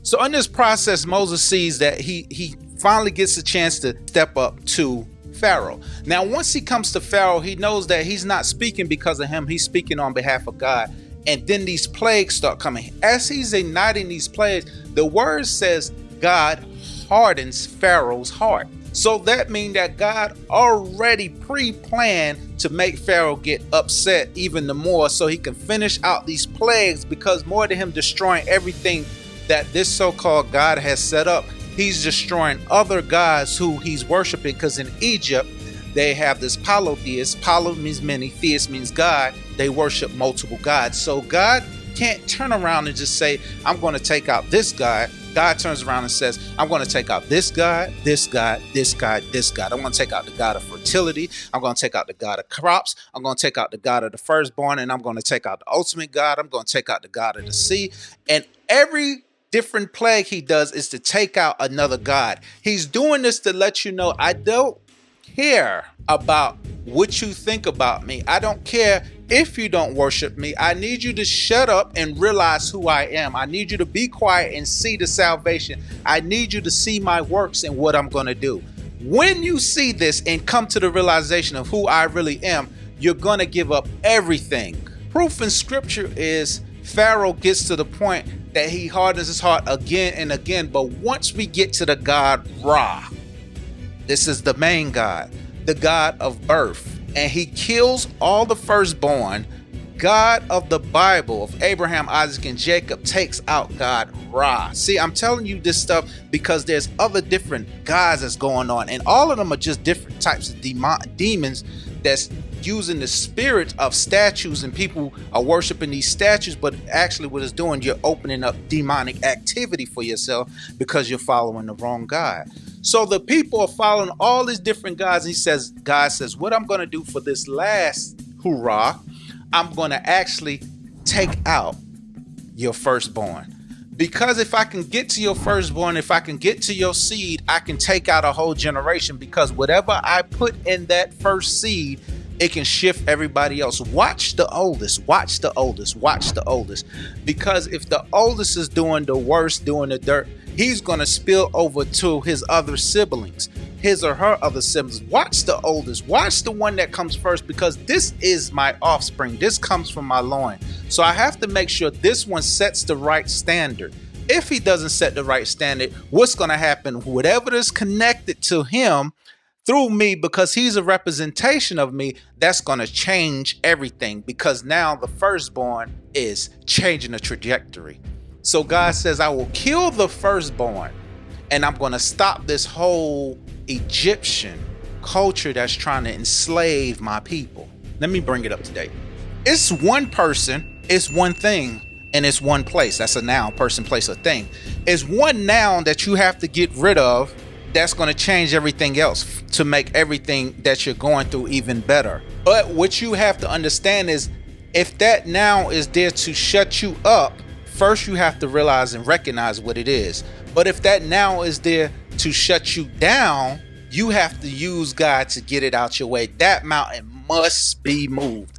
So in this process, Moses sees that he finally gets a chance to step up to Pharaoh. Now, once he comes to Pharaoh, he knows that he's not speaking because of him. He's speaking on behalf of God. And then these plagues start coming. As he's igniting these plagues, the word says God hardens Pharaoh's heart. So that means that God already pre-planned to make Pharaoh get upset even the more so he can finish out these plagues, because more than him destroying everything that this so-called God has set up, he's destroying other gods who he's worshiping. Because in Egypt, they have this polytheist. Poly means many, theist means God. They worship multiple gods. So God can't turn around and just say, I'm going to take out this God. God turns around and says, I'm going to take out this God, this God, this God, this God. I'm going to take out the God of fertility. I'm going to take out the God of crops. I'm going to take out the God of the firstborn. And I'm going to take out the ultimate God. I'm going to take out the God of the sea. And every different plague he does is to take out another God. He's doing this to let you know, I don't care about what you think about me. I don't care if you don't worship me. I need you to shut up and realize who I am. I need you to be quiet and see the salvation. I need you to see my works and what I'm going to do. When you see this and come to the realization of who I really am, you're going to give up everything. Proof in scripture is Pharaoh gets to the point that he hardens his heart again and again. But once we get to the God Ra, this is the main God, the God of birth, and he kills all the firstborn. God of the Bible of Abraham, Isaac, and Jacob takes out God Ra. See, I'm telling you this stuff because there's other different gods that's going on, and all of them are just different types of demons that's using the spirit of statues, and people are worshiping these statues, but actually what it's doing, you're opening up demonic activity for yourself because you're following the wrong God. So the people are following all these different gods. And God says, what I'm going to do for this last hurrah, I'm going to actually take out your firstborn. Because if I can get to your firstborn, if I can get to your seed, I can take out a whole generation, because whatever I put in that first seed, it can shift everybody else. Watch the oldest, watch the oldest, watch the oldest. Because if the oldest is doing the worst, doing the dirt, he's going to spill over to his other siblings, his or her other siblings. Watch the oldest, watch the one that comes first, because this is my offspring. This comes from my loin. So I have to make sure this one sets the right standard. If he doesn't set the right standard, what's going to happen? Whatever is connected to him through me, because he's a representation of me, that's going to change everything, because now the firstborn is changing the trajectory. So God says, I will kill the firstborn, and I'm going to stop this whole Egyptian culture that's trying to enslave my people. Let me bring it up to date. It's one person, it's one thing, and it's one place. That's a noun, person, place, or thing. It's one noun that you have to get rid of that's going to change everything else to make everything that you're going through even better. But what you have to understand is, if that noun is there to shut you up, first you have to realize and recognize what it is. But if that noun is there to shut you down, you have to use God to get it out your way. That mountain must be moved.